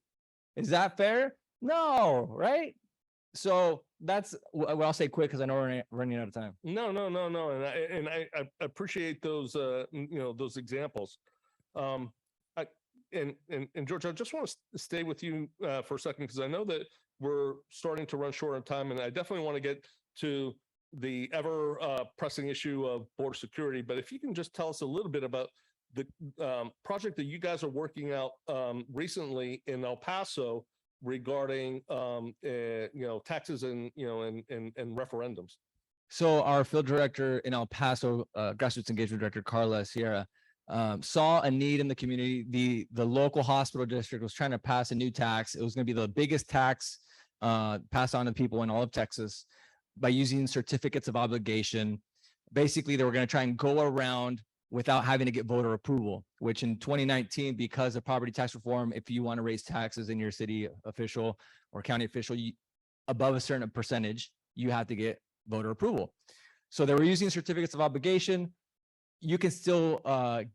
is that fair? No, right? So that's what I'll say quick because I know we're running out of time. No. And I appreciate those, those examples. And George, I just want to stay with you for a second, because I know that we're starting to run short on time, and I definitely want to get to the ever pressing issue of border security. But if you can just tell us a little bit about the project that you guys are working out recently in El Paso regarding taxes and referendums. So our field director in El Paso, grassroots engagement director Charla Sierra, saw a need in the community. The local hospital district was trying to pass a new tax. It was going to be the biggest tax passed on to people in all of Texas by using certificates of obligation. Basically, they were going to try and go around without having to get voter approval, which in 2019, because of property tax reform, if you want to raise taxes in your city official or county official above a certain percentage, you have to get voter approval. So they were using certificates of obligation. You can still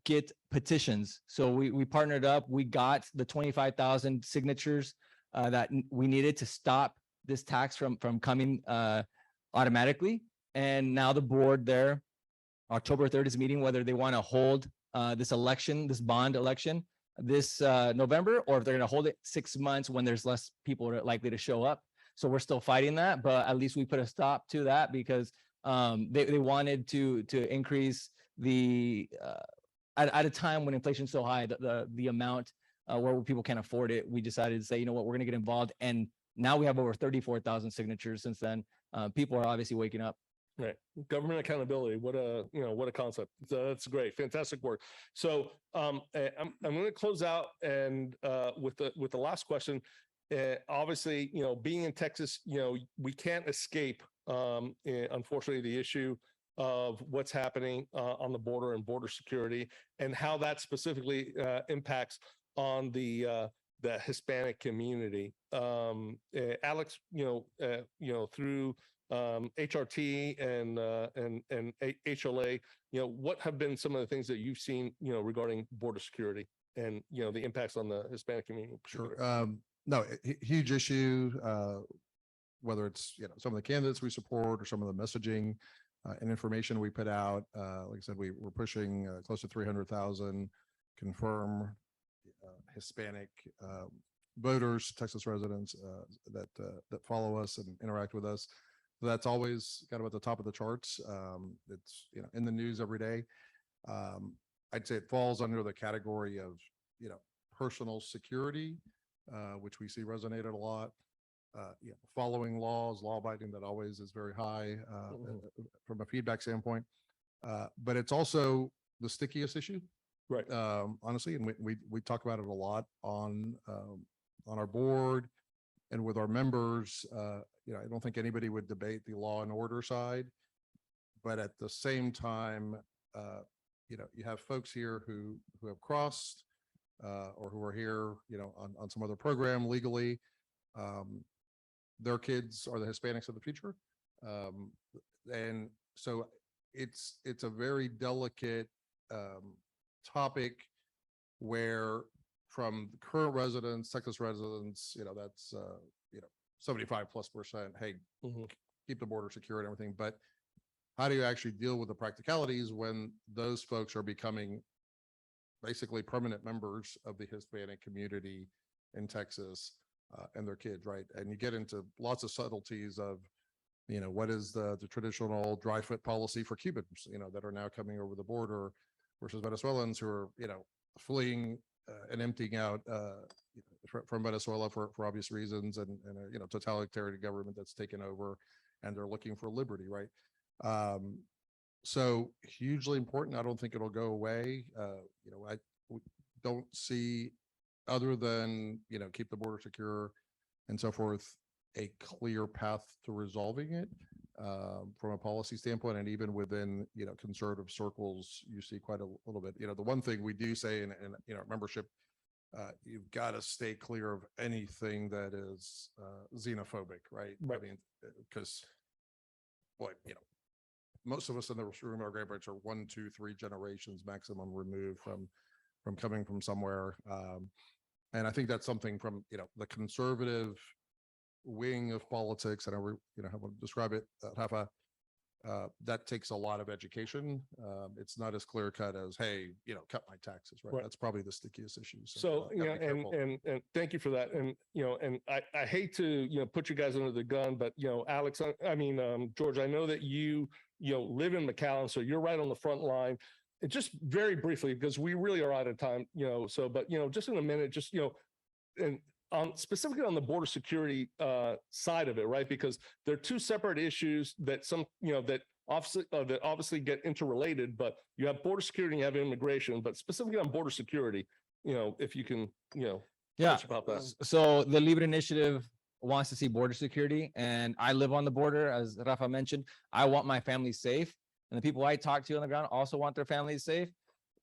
get petitions. So we partnered up. We got the 25,000 signatures that we needed to stop this tax from coming automatically. And now the board there, October 3rd is meeting whether they want to hold this election, this bond election this November, or if they're going to hold it 6 months when there's less people likely to show up. So we're still fighting that, but at least we put a stop to that because they wanted to increase the at a time when inflation's so high, the amount where people can't afford it. We decided to say, you know what, we're going to get involved, and now we have over 34,000 signatures since then. People are obviously waking up. Right. Government accountability. What a concept. That's great. Fantastic work. So I'm going to close out and with the last question. Obviously, being in Texas, we can't escape, unfortunately, the issue of what's happening on the border and border security, and how that specifically impacts on the Hispanic community. Alex, through HRT and HLA, what have been some of the things that you've seen, regarding border security and the impacts on the Hispanic community? Sure. No, huge issue, whether it's, some of the candidates we support or some of the messaging and information we put out. Like I said, we're pushing close to 300,000 confirmed Hispanic voters, Texas residents that follow us and interact with us. So that's always kind of at the top of the charts. It's, in the news every day. I'd say it falls under the category of, personal security, which we see resonated a lot. Following laws, law abiding, that always is very high from a feedback standpoint. But it's also the stickiest issue, Right. honestly, and we talk about it a lot on our board and with our members. I don't think anybody would debate the law and order side, but at the same time, you have folks here who have crossed or who are here, on some other program legally. Their kids are the Hispanics of the future. And so it's a very delicate topic where from current residents, Texas residents, that's, 75+%, hey, keep the border secure and everything. But how do you actually deal with the practicalities when those folks are becoming basically permanent members of the Hispanic community in Texas and their kids, right? And you get into lots of subtleties of, what is the traditional dry foot policy for Cubans, that are now coming over the border versus Venezuelans who are, fleeing and emptying out from Venezuela for obvious reasons, and a totalitarian government that's taken over, and they're looking for liberty, right? So hugely important. I don't think it'll go away. We don't see, other than, keep the border secure and so forth, a clear path to resolving it from a policy standpoint. And even within, conservative circles, you see quite a little bit. The one thing we do say in membership, you've got to stay clear of anything that is xenophobic, right? Right. I mean, because most of us in the room, our grandparents are 1, 2, 3 generations maximum removed from coming from somewhere. And I think that's something from, the conservative wing of politics, and I how to describe it, Rafa, that takes a lot of education. It's not as clear cut as, hey, cut my taxes, right? Right. That's probably the stickiest issue. So, gotta be careful. and thank you for that. And, and I hate to, put you guys under the gun, but, Alex, George, I know that you live in McAllen, so you're right on the front line. And just very briefly, because we really are out of time, but, just in a minute, just, and specifically on the border security side of it, right? Because they're two separate issues that that obviously get interrelated, but you have border security and you have immigration, but specifically on border security, if you can, Yeah. touch about that. So the LIBRE initiative wants to see border security, and I live on the border, as Rafa mentioned. I want my family safe, and the people I talk to on the ground also want their families safe.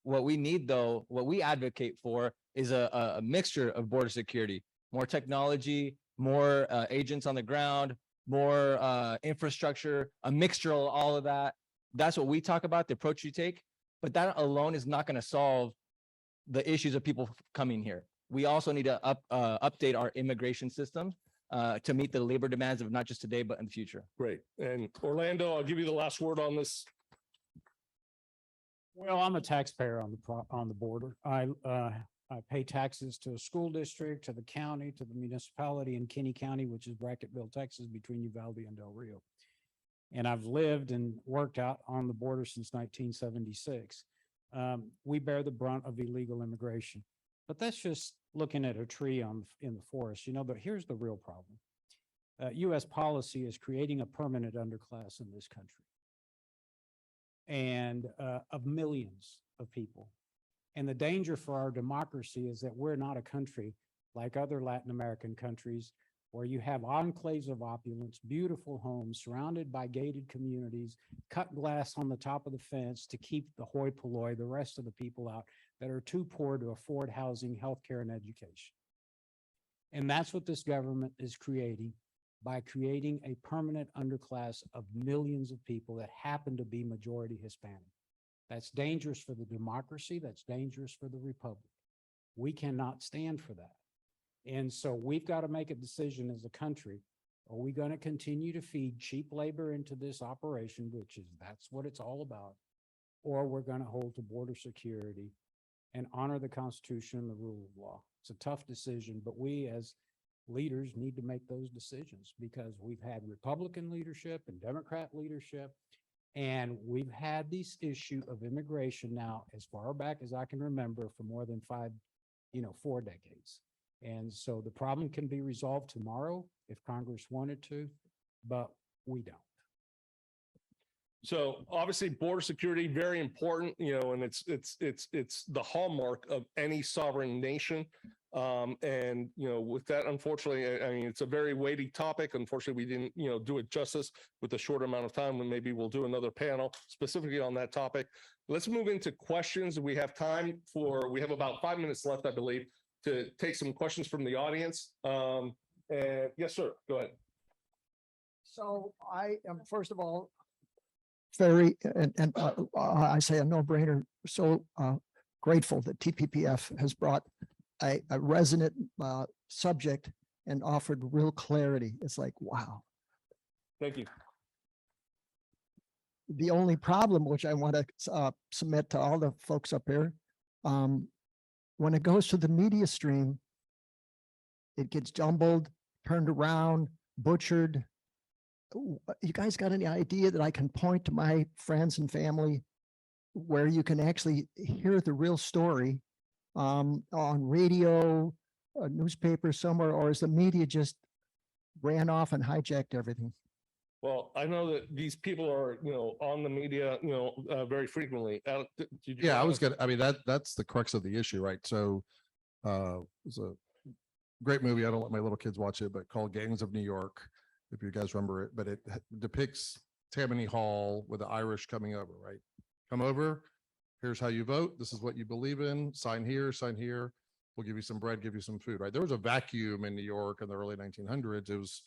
What we need, though, what we advocate for is a mixture of border security, more technology, more agents on the ground, more infrastructure, a mixture of all of that. That's what we talk about, the approach you take. But that alone is not going to solve the issues of people coming here. We also need to update our immigration system to meet the labor demands of not just today, but in the future. Great. And Orlando, I'll give you the last word on this. Well, I'm a taxpayer on the border. I pay taxes to a school district, to the county, to the municipality in Kinney County, which is Bracketville, Texas, between Uvalde and Del Rio. And I've lived and worked out on the border since 1976. We bear the brunt of illegal immigration, but that's just looking at a tree in the forest, but here's the real problem. U.S. policy is creating a permanent underclass in this country, and of millions of people. And the danger for our democracy is that we're not a country like other Latin American countries where you have enclaves of opulence, beautiful homes surrounded by gated communities, cut glass on the top of the fence to keep the hoi polloi, the rest of the people out that are too poor to afford housing, healthcare, and education. And that's what this government is creating by creating a permanent underclass of millions of people that happen to be majority Hispanic. That's dangerous for the democracy. That's dangerous for the republic. We cannot stand for that. And so we've got to make a decision as a country. Are we going to continue to feed cheap labor into this operation, that's what it's all about? Or we're going to hold to border security and honor the Constitution and the rule of law? It's a tough decision, but we as leaders need to make those decisions because we've had Republican leadership and Democrat leadership, and we've had this issue of immigration now as far back as I can remember for more than 4 decades. And so the problem can be resolved tomorrow if Congress wanted to, but we don't. So obviously border security, very important, and it's the hallmark of any sovereign nation. And, with that, unfortunately, I mean, it's a very weighty topic. Unfortunately, we didn't, do it justice with a short amount of time, and maybe we'll do another panel specifically on that topic. Let's move into questions. We have about 5 minutes left, I believe, to take some questions from the audience. And yes, sir, go ahead. So I am, first of all, very, I say a no-brainer, so grateful that TPPF has brought a resonant subject and offered real clarity. It's like, wow. Thank you. The only problem, which I want to submit to all the folks up here, when it goes to the media stream, it gets jumbled, turned around, butchered. You guys got any idea that I can point to my friends and family where you can actually hear the real story on radio, a newspaper somewhere, or is the media just ran off and hijacked everything? Well, I know that these people are, on the media, very frequently. Yeah, I mean, that's the crux of the issue, right? So it's a great movie. I don't let my little kids watch it, but called Gangs of New York, if you guys remember it, but it depicts Tammany Hall with the Irish coming over, right? Come over, here's how you vote. This is what you believe in. Sign here, sign here. We'll give you some bread, give you some food, right? There was a vacuum in New York in the early 1900s. It was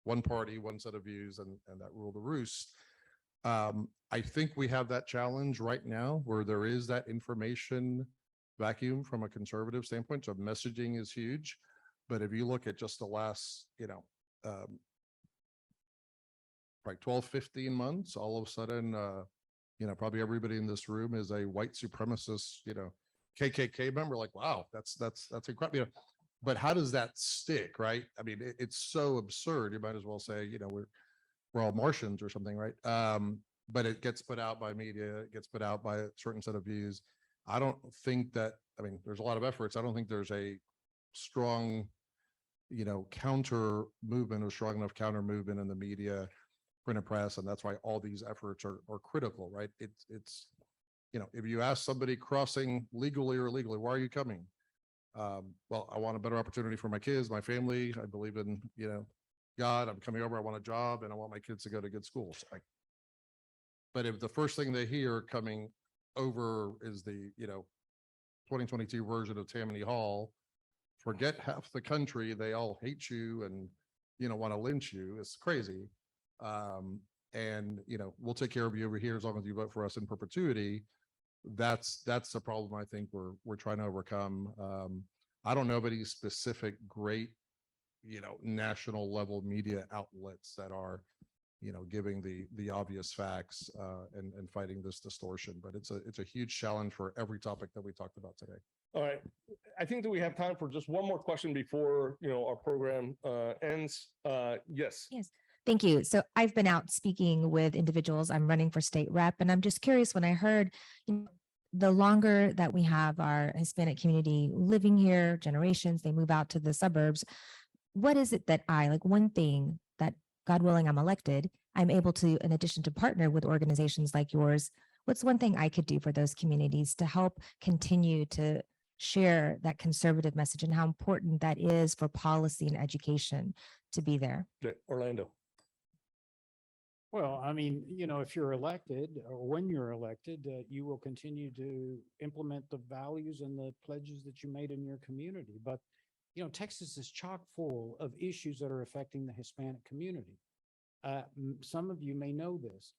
one party, one set of views, and that ruled the roost. I think we have that challenge right now where there is that information vacuum from a conservative standpoint. So messaging is huge. But if you look at just the last, like 12, 15 months, all of a sudden, probably everybody in this room is a white supremacist, KKK member. Like, wow, that's incredible. But how does that stick, right? I mean, it's so absurd. You might as well say, we're all Martians or something, right? But it gets put out by media, it gets put out by a certain set of views. I don't think that, there's a lot of efforts. I don't think there's a strong, counter movement or strong enough counter movement in the media, print and press. And that's why all these efforts are critical, right? It's, if you ask somebody crossing legally or illegally, why are you coming? Well, I want a better opportunity for my kids, my family. I believe in, God. I'm coming over. I want a job and I want my kids to go to good schools. But if the first thing they hear coming over is the, 2022 version of Tammany Hall, forget half the country, they all hate you and, want to lynch you. It's crazy. And, we'll take care of you over here as long as you vote for us in perpetuity. That's the problem I think we're trying to overcome. I don't know of any specific great, national level media outlets that are, giving the obvious facts and fighting this distortion. But it's a huge challenge for every topic that we talked about today. All right. I think that we have time for just one more question before, our program ends. Yes. Yes. Thank you. So I've been out speaking with individuals. I'm running for state rep, and I'm just curious when I heard, the longer that we have our Hispanic community living here, generations, they move out to the suburbs. What is it that one thing that, God willing, I'm elected, I'm able to, in addition to partner with organizations like yours, what's one thing I could do for those communities to help continue to share that conservative message and how important that is for policy and education to be there? Orlando. Well, if you're elected or when you're elected, you will continue to implement the values and the pledges that you made in your community. But, Texas is chock full of issues that are affecting the Hispanic community. Some of you may know this.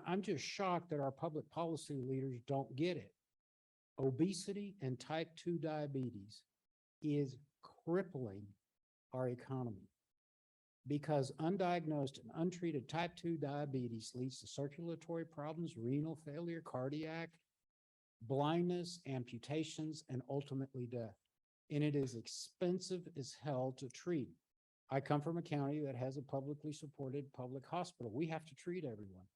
I'm just shocked that our public policy leaders don't get it. Obesity and type 2 diabetes is crippling our economy. Because undiagnosed and untreated type 2 diabetes leads to circulatory problems, renal failure, cardiac, blindness, amputations, and ultimately death. And it is expensive as hell to treat. I come from a county that has a publicly supported public hospital. We have to treat everyone.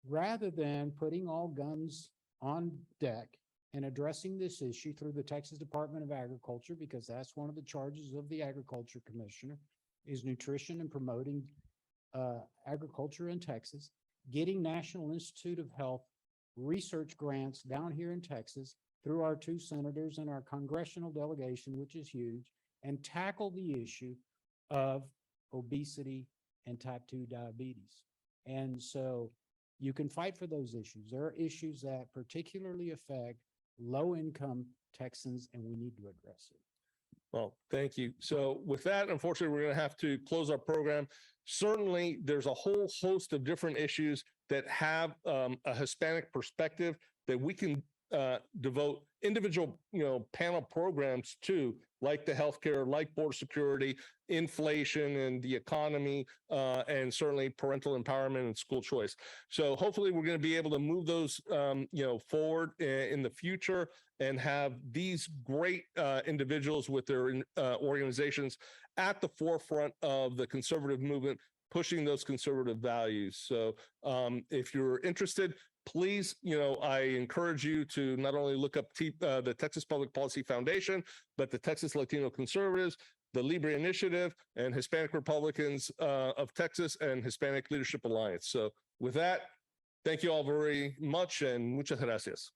Rather than putting all guns on deck and addressing this issue through the Texas Department of Agriculture, because that's one of the charges of the Agriculture Commissioner, is nutrition and promoting agriculture in Texas, getting National Institute of Health research grants down here in Texas through our 2 senators and our congressional delegation, which is huge, and tackle the issue of obesity and type 2 diabetes. And so you can fight for those issues. There are issues that particularly affect low-income Texans, and we need to address it. Well, thank you. So with that, unfortunately, we're going to have to close our program. Certainly, there's a whole host of different issues that have a Hispanic perspective that we can devote individual, panel programs to, like the healthcare, like border security, inflation and the economy, and certainly parental empowerment and school choice. So hopefully we're going to be able to move those, forward in the future and have these great individuals with their organizations at the forefront of the conservative movement, pushing those conservative values. So if you're interested, please, I encourage you to not only look up the Texas Public Policy Foundation, but the Texas Latino Conservatives, the LIBRE Initiative, and Hispanic Republicans of Texas and Hispanic Leadership Alliance. So with that, thank you all very much and muchas gracias.